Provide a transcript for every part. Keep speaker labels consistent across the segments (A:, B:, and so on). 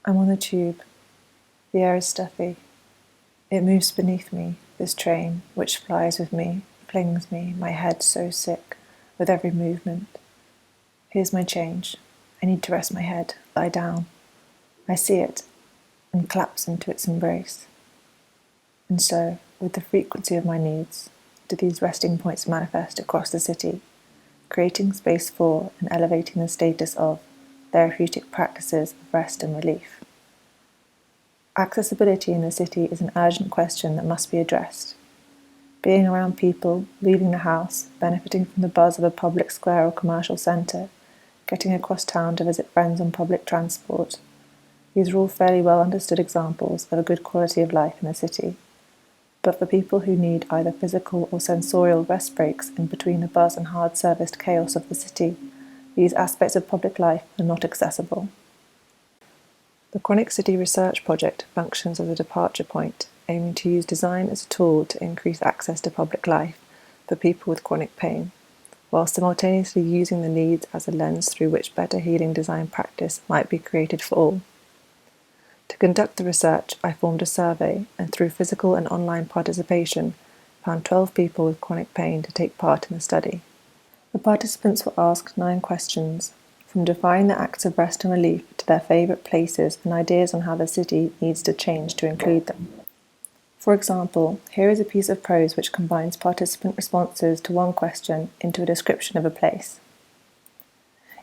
A: I'm on the tube. The air is stuffy. It moves beneath me, this train, which flies with me, flings me, my head so sick, with every movement. Here's my change. I need to rest my head, lie down. I see it, and collapse into its embrace. And so, with the frequency of my needs, do these resting points manifest across the city, creating space for and elevating the status of therapeutic practices of rest and relief. Accessibility in the city is an urgent question that must be addressed. Being around people, leaving the house, benefiting from the buzz of a public square or commercial centre, getting across town to visit friends on public transport. These are all fairly well understood examples of a good quality of life in the city. But for people who need either physical or sensorial rest breaks in between the buzz and hard-serviced chaos of the city, these aspects of public life are not accessible. The Chronic City Research Project functions as a departure point, aiming to use design as a tool to increase access to public life for people with chronic pain, while simultaneously using the needs as a lens through which better healing design practice might be created for all. To conduct the research, I formed a survey and through physical and online participation, found 12 people with chronic pain to take part in the study. The participants were asked 9 questions, from defining the acts of rest and relief to their favourite places and ideas on how the city needs to change to include them. For example, here is a piece of prose which combines participant responses to one question into a description of a place.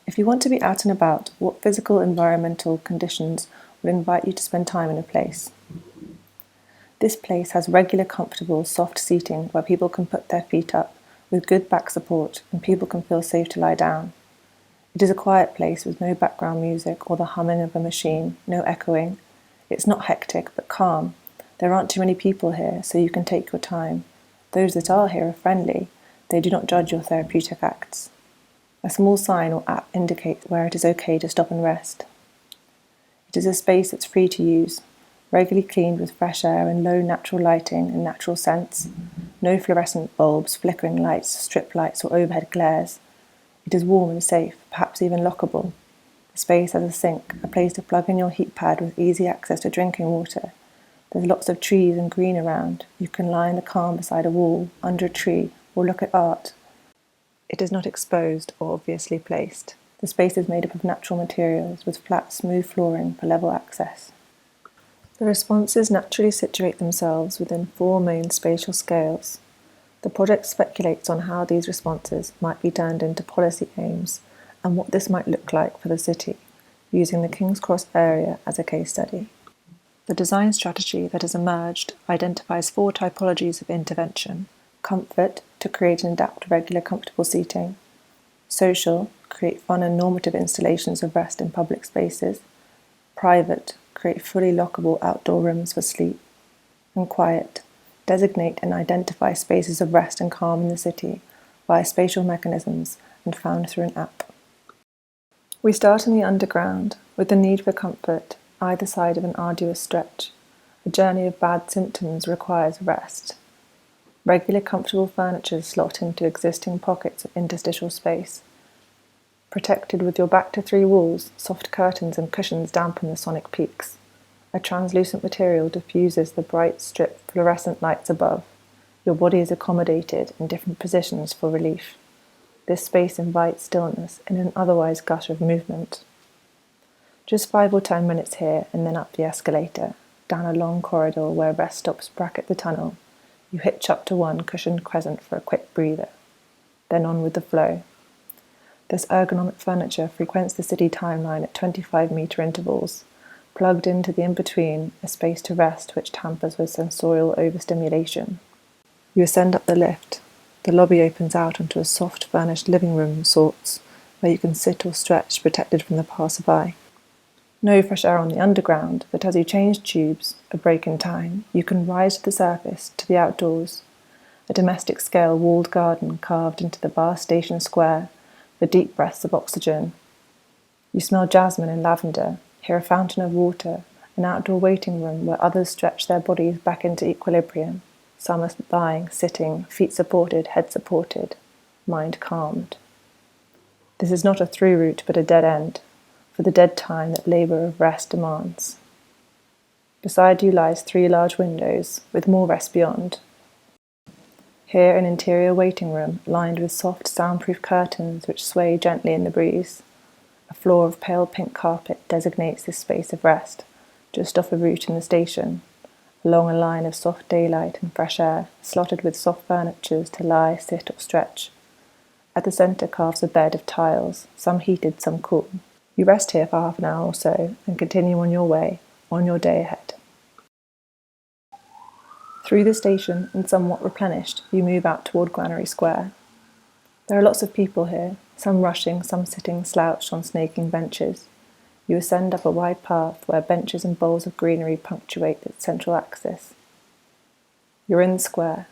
A: If you want to be out and about, what physical environmental conditions would invite you to spend time in a place? This place has regular, comfortable, soft seating where people can put their feet up with good back support and people can feel safe to lie down. It is a quiet place with no background music or the humming of a machine, no echoing. It's not hectic, but calm. There aren't too many people here, so you can take your time. Those that are here are friendly. They do not judge your therapeutic acts. A small sign or app indicates where it is okay to stop and rest. It is a space that's free to use, regularly cleaned with fresh air and low natural lighting and natural scents. No fluorescent bulbs, flickering lights, strip lights or overhead glares. It is warm and safe, perhaps even lockable. The space has a sink, a place to plug in your heat pad with easy access to drinking water. There's lots of trees and green around. You can lie in the calm beside a wall, under a tree, or look at art. It is not exposed or obviously placed. The space is made up of natural materials with flat, smooth flooring for level access. The responses naturally situate themselves within 4 main spatial scales. The project speculates on how these responses might be turned into policy aims and what this might look like for the city, using the King's Cross area as a case study. The design strategy that has emerged identifies 4 typologies of intervention: comfort, to create and adapt regular comfortable seating; social, create fun and normative installations of rest in public spaces; private, create fully lockable outdoor rooms for sleep; and quiet, designate and identify spaces of rest and calm in the city via spatial mechanisms and found through an app. We start in the underground with the need for comfort either side of an arduous stretch. A journey of bad symptoms requires rest. Regular comfortable furniture slot into existing pockets of interstitial space. Protected with your back to 3 walls, soft curtains and cushions dampen the sonic peaks. A translucent material diffuses the bright strip fluorescent lights above. Your body is accommodated in different positions for relief. This space invites stillness in an otherwise gush of movement. Just 5 or 10 minutes here and then up the escalator, down a long corridor where rest stops bracket the tunnel. You hitch up to one cushioned crescent for a quick breather. Then on with the flow. This ergonomic furniture frequents the city timeline at 25-metre intervals, plugged into the in-between, a space to rest which tampers with sensorial overstimulation. You ascend up the lift. The lobby opens out onto a soft furnished living room of sorts, where you can sit or stretch protected from the passerby. No fresh air on the underground, but as you change tubes, a break in time, you can rise to the surface, to the outdoors. A domestic-scale walled garden carved into the vast station square, for deep breaths of oxygen. You smell jasmine and lavender, hear a fountain of water, an outdoor waiting room where others stretch their bodies back into equilibrium. Some are lying, sitting, feet supported, head supported, mind calmed. This is not a through route, but a dead end. for the dead time that labour of rest demands. Beside you lies 3 large windows, with more rest beyond. Here an interior waiting room, lined with soft soundproof curtains which sway gently in the breeze. A floor of pale pink carpet designates this space of rest, just off a route in the station, along a line of soft daylight and fresh air, slotted with soft furnitures to lie, sit or stretch. At the centre carves a bed of tiles, some heated, some cool. You rest here for half an hour or so, and continue on your way, on your day ahead. Through the station, and somewhat replenished, you move out toward Granary Square. There are lots of people here, some rushing, some sitting slouched on snaking benches. You ascend up a wide path where benches and bowls of greenery punctuate its central axis. You're in the square.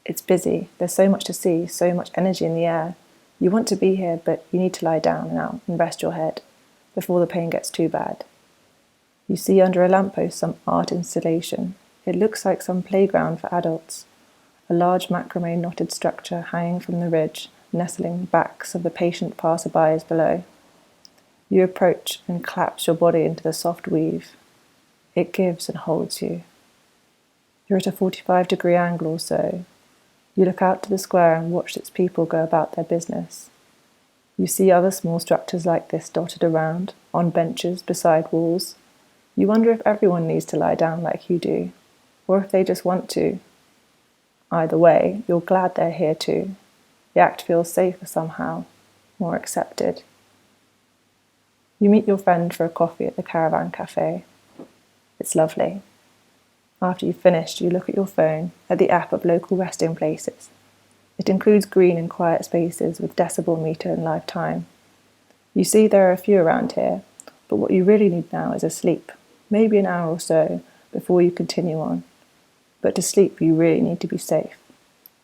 A: It's busy, there's so much to see, so much energy in the air. You want to be here, but you need to lie down now and rest your head, before the pain gets too bad. You see under a lamppost some art installation. It looks like some playground for adults. A large macrame knotted structure hanging from the ridge, nestling the backs of the patient passerbys below. You approach and collapse your body into the soft weave. It gives and holds you. You're at a 45-degree angle or so. You look out to the square and watch its people go about their business. You see other small structures like this dotted around, on benches, beside walls. You wonder if everyone needs to lie down like you do, or if they just want to. Either way, you're glad they're here too. The act feels safer somehow, more accepted. You meet your friend for a coffee at the Caravan Cafe. It's lovely. After you've finished, you look at your phone, at the app of local resting places. It includes green and quiet spaces with decibel meter and live time. You see there are a few around here, but what you really need now is a sleep, maybe an hour or so, before you continue on. But to sleep, you really need to be safe,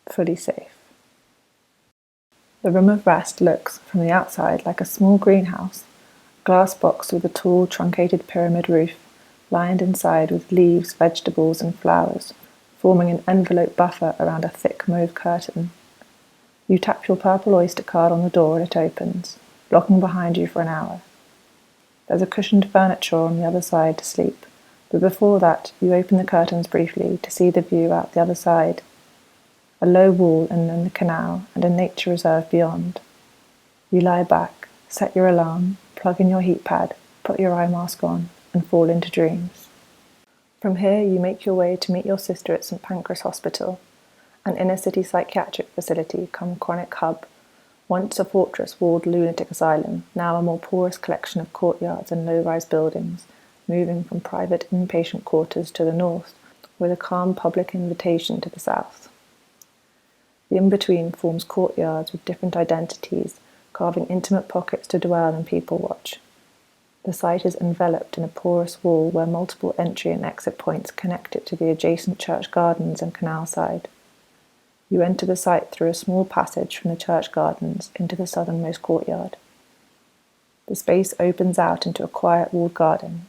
A: fully safe. The room of rest looks, from the outside, like a small greenhouse, a glass box with a tall, truncated pyramid roof, lined inside with leaves, vegetables, and flowers, forming an envelope buffer around a thick mauve curtain. You tap your purple Oyster card on the door and it opens, locking behind you for an hour. There's a cushioned furniture on the other side to sleep, but before that, you open the curtains briefly to see the view out the other side. A low wall and then the canal and a nature reserve beyond. You lie back, set your alarm, plug in your heat pad, put your eye mask on, and fall into dreams. From here, you make your way to meet your sister at St Pancras Hospital, an inner-city psychiatric facility come chronic hub, once a fortress-walled lunatic asylum, now a more porous collection of courtyards and low-rise buildings, moving from private inpatient quarters to the north, with a calm public invitation to the south. The in-between forms courtyards with different identities, carving intimate pockets to dwell and people watch. The site is enveloped in a porous wall where multiple entry and exit points connect it to the adjacent church gardens and canal side. You enter the site through a small passage from the church gardens into the southernmost courtyard. The space opens out into a quiet walled garden.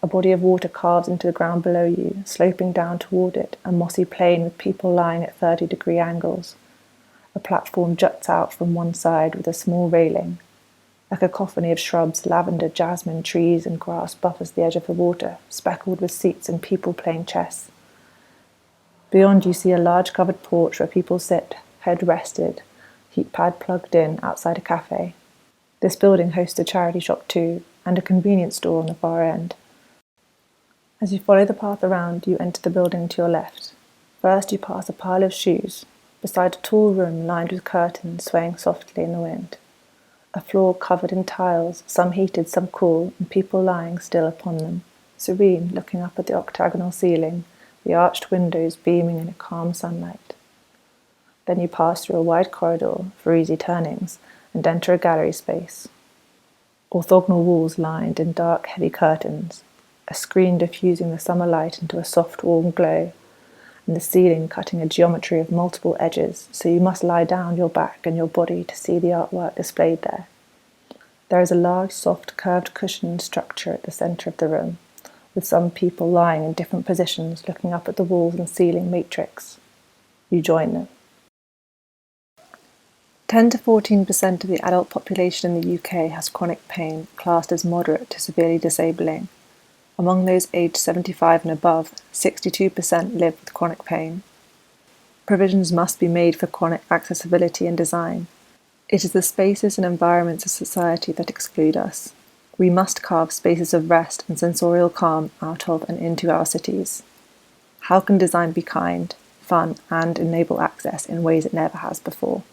A: A body of water carves into the ground below you, sloping down toward it, a mossy plain with people lying at 30-degree angles. A platform juts out from one side with a small railing. A cacophony of shrubs, lavender, jasmine, trees, and grass buffers the edge of the water, speckled with seats and people playing chess. Beyond you see a large covered porch where people sit, head rested, heat pad plugged in outside a cafe. This building hosts a charity shop too, and a convenience store on the far end. As you follow the path around, you enter the building to your left. First you pass a pile of shoes, beside a tall room lined with curtains swaying softly in the wind. A floor covered in tiles, some heated, some cool, and people lying still upon them, serene, looking up at the octagonal ceiling, the arched windows beaming in a calm sunlight. Then you pass through a wide corridor for easy turnings and enter a gallery space. Orthogonal walls lined in dark, heavy curtains, a screen diffusing the summer light into a soft, warm glow, and the ceiling cutting a geometry of multiple edges, so you must lie down on your back and your body to see the artwork displayed there. There is a large, soft, curved cushioned structure at the centre of the room, with some people lying in different positions looking up at the walls and ceiling matrix. You join them. 10 to 14% of the adult population in the UK has chronic pain classed as moderate to severely disabling. Among those aged 75 and above, 62% live with chronic pain. Provisions must be made for chronic accessibility and design. It is the spaces and environments of society that exclude us. We must carve spaces of rest and sensorial calm out of and into our cities. How can design be kind, fun, and enable access in ways it never has before?